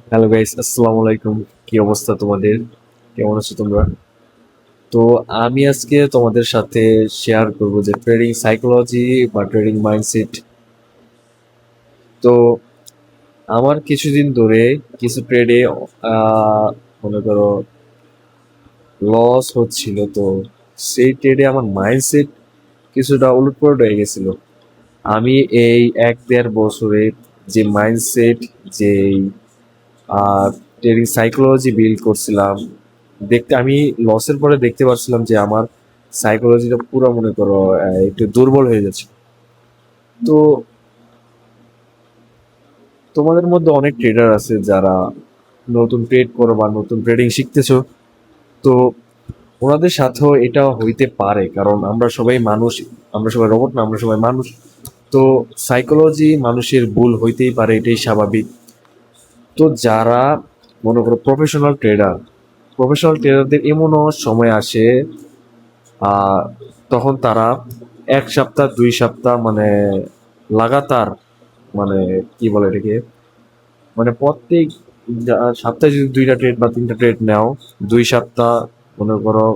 Hello guys, আসসালামু আলাইকুম। কি অবস্থা তোমাদের? কেমন আছো তোমরা? তো আমি আজকে তোমাদের সাথে শেয়ার করব যে ট্রেডিং সাইকোলজি বা ট্রেডিং মাইন্ডসেট। তো আমার কিছুদিন ধরে কিছু ট্রেডে মনে করো লস হচ্ছিল। তো সেই ট্রেডে আমার মাইন্ডসেট কিছুটা উলটপালট হয়ে গেছিল। আমি এই 1-1.5 বছরে যে মাইন্ডসেট, যে ট্রেডিং সাইকোলজি বিল্ড করছিলাম, আমি লসের পরে দেখতে পাচ্ছিলাম যে আমার সাইকোলজিটা পুরো মনে করো একটু দুর্বল হয়ে যাচ্ছে। তো তোমাদের মধ্যে অনেক ট্রেডার আছে যারা নতুন ট্রেড করো বা নতুন ট্রেডিং শিখতেছো। তো ওনাদের সাথেও এটা হইতে পারে, কারণ আমরা সবাই মানুষ, আমরা সবাই রোবট না, আমরা সবাই মানুষ। তো সাইকোলজি মানুষের ভুল হইতেই পারে, এটাই স্বাভাবিক। তো যারা মনে করো প্রফেশনাল ট্রেডারদের এমনও সময় আসে, আহ, তখন তারা 1 সপ্তাহ 2 সপ্তাহ মানে লাগাতার, মানে কি বলে এটাকে, মানে প্রত্যেক সপ্তাহে যদি 2টা ট্রেড বা 3টা ট্রেড নাও, 2 সপ্তাহ মনে করো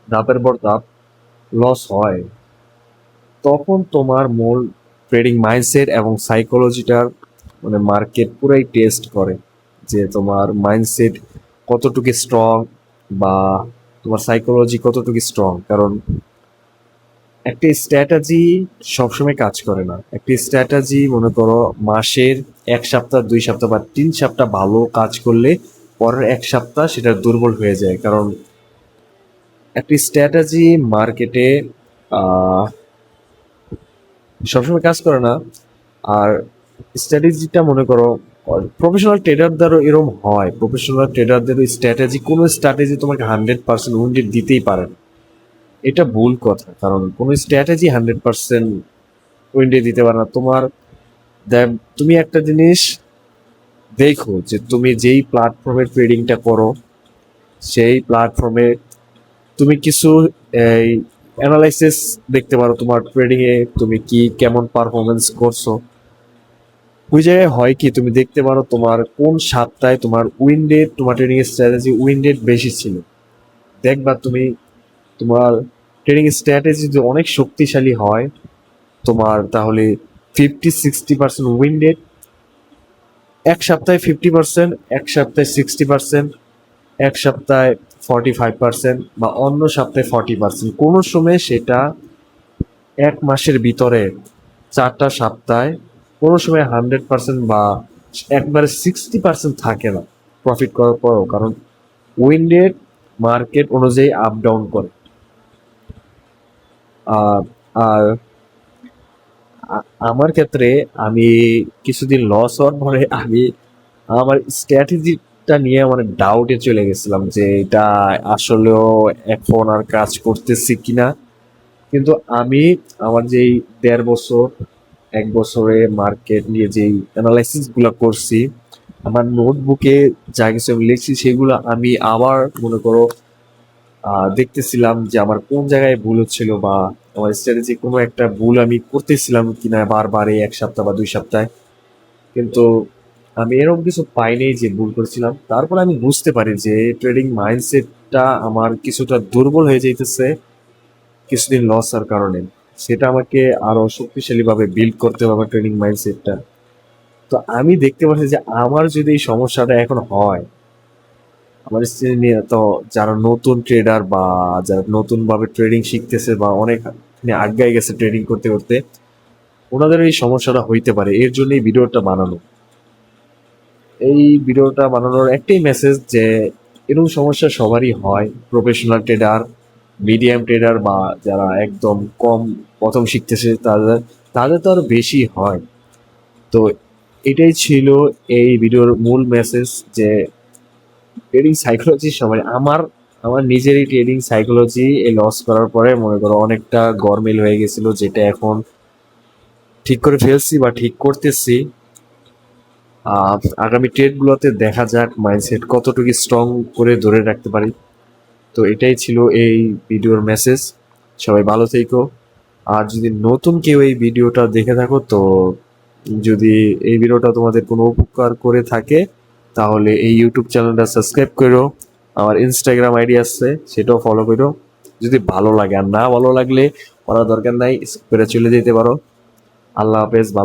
ধাপের পর ধাপ লস হয়, তখন তোমার মূল ট্রেডিং মাইন্ডসেট এবং সাইকোলজিটার মানে মার্কেট পুরাই টেস্ট করে যে তোমার মাইন্ডসেট কতটুকু স্ট্রং বা তোমার সাইকোলজি কতটুকু স্ট্রং। কারণ একটা স্ট্র্যাটেজি সবসময় কাজ করে না। একটা স্ট্র্যাটেজি মনে করো মাসের 1 সপ্তাহ 2 সপ্তাহ বা 3 সপ্তাহ ভালো কাজ করলে পরের 1 সপ্তাহ সেটা দুর্বল হয়ে যায়। কারণ একটা স্ট্র্যাটেজি মার্কেটে সবসময় কাজ করে না। আর স্ট্র্যাটেজিটা মনে করো প্রফেশনাল ট্রেডারদেরও এরকম হয়, প্রফেশনাল ট্রেডারদেরও স্ট্র্যাটেজি, কোনো স্ট্র্যাটেজি তোমাকে 100% উইন্ডেড দিতেই পারে না। এটা ভুল কথা, কারণ কোনো স্ট্র্যাটেজি 100% উইন্ডে দিতে পারে না তোমার। তুমি একটা জিনিস দেখো যে তুমি যেই প্ল্যাটফর্মে ট্রেডিংটা করো, সেই প্ল্যাটফর্মে তুমি কিছু এই অ্যানালাইসিস দেখতে পারো তোমার ট্রেডিং এ তুমি কি কেমন পারফরমেন্স করছো। ওই জায়গায় হয় কি, তুমি দেখতে পারো তোমার কোন সপ্তাহে তোমার উইন্ডেড, তোমার ট্রেডিং স্ট্র্যাটেজি উইন্ডেড বেশি ছিল। দেখবা তুমি তোমার ট্রেডিং স্ট্র্যাটেজি যদি অনেক শক্তিশালী হয় তোমার, তাহলে 50-60% উইন্ডেড, 1 সপ্তাহে 50%, 1 সপ্তাহে 60%, 1 সপ্তাহে 45%, বা অন্য সপ্তাহে 40%। কোনো সময় সেটা 1 মাসের ভিতরে 4টা সপ্তাহে কোনো সময় 100% বা একবারে 60% থাকে না প্রফিট করার পরও, কারণ উইন্ডেড মার্কেট অনুযায়ী আপ ডাউন করে। আর আর আমার ক্ষেত্রে আমি কিছুদিন লস হওয়ার পরে আমি আমার স্ট্র্যাটেজিটা নিয়ে মানে ডাউটে চলে গেছিলাম যে এটা আসলেও এখন আর কাজ করতেছি কিনা। কিন্তু আমি আমার যেই 1.5 বছর 1 বছরে মার্কেট নিয়ে যেই অ্যানালাইসিস গুলো করছি, আমার নোটবুকে যা কিছু আমি লিখছি সেগুলো আমি আবার মনে করো দেখতেছিলাম যে আমার কোন জায়গায় ভুল হচ্ছিল, বা আমার স্ট্র্যাটেজি কোনো একটা ভুল আমি করতেছিলাম কিনা বারবার এই 1 সপ্তাহ বা 2 সপ্তাহে। কিন্তু আমি এরকম কিছু পাইনি যে ভুল করেছিলাম। তারপরে আমি বুঝতে পারি যে ট্রেডিং মাইন্ডসেটটা আমার কিছুটা দুর্বল হয়ে যাইতেছে কিছুদিন লসের কারণে। সেটা আমাকে আরো শক্তিশালীভাবে বিল্ড করতে হবে আমার ট্রেডিং মাইন্ডসেটটা। তো আমি দেখতে পাচ্ছি যে আমার যদি এই সমস্যাটা এখন হয়, আমার স্ত্রী নিয়ে, তো যারা নতুন ট্রেডার বা যারা নতুন ভাবে ট্রেডিং শিখতেছে বা অনেক আগায় গেছে ট্রেডিং করতে করতে, ওনাদের এই সমস্যাটা হইতে পারে। এর জন্য এই ভিডিওটা বানানো। এই ভিডিওটা বানানোর একটাই মেসেজ যে এরকম সমস্যা সবারই হয়, প্রফেশনাল ট্রেডার, মিডিয়াম ট্রেডার বা যারা একদম কম প্রথম শিখতেছে তাদের তাদের তো আরো বেশি হয়। তো এটাই ছিল এই ভিডিওর মূল মেসেজ যে ট্রেডিং সাইকোলজি সবাই, আমার আমার নিজেরই ট্রেডিং সাইকোলজি এই লস করার পরে মনে করো অনেকটা গরমিল হয়ে গেছিল, যেটা এখন ঠিক করে ফেলছি বা ঠিক করতেছি। আগামী ট্রেডগুলোতে দেখা যাক মাইন্ডসেট কতটুকু স্ট্রং করে ধরে রাখতে পারি। তো এটাই ছিল এই ভিডিওর মেসেজ। সবাই ভালো থেকো। আর যদি নতুন কেউ এই ভিডিওটা দেখে থাকো, তো যদি এই ভিডিওটা তোমাদের কোনো উপকার করে থাকে তাহলে এই ইউটিউব চ্যানেলটা সাবস্ক্রাইব করো, আমার ইনস্টাগ্রাম আইডি আছে সেটাও ফলো করো। যদি ভালো লাগে, আর না ভালো লাগলে করার দরকার নাই, স্কিপ করে চলে যেতে পারো। আল্লাহ হাফেজ, ভালো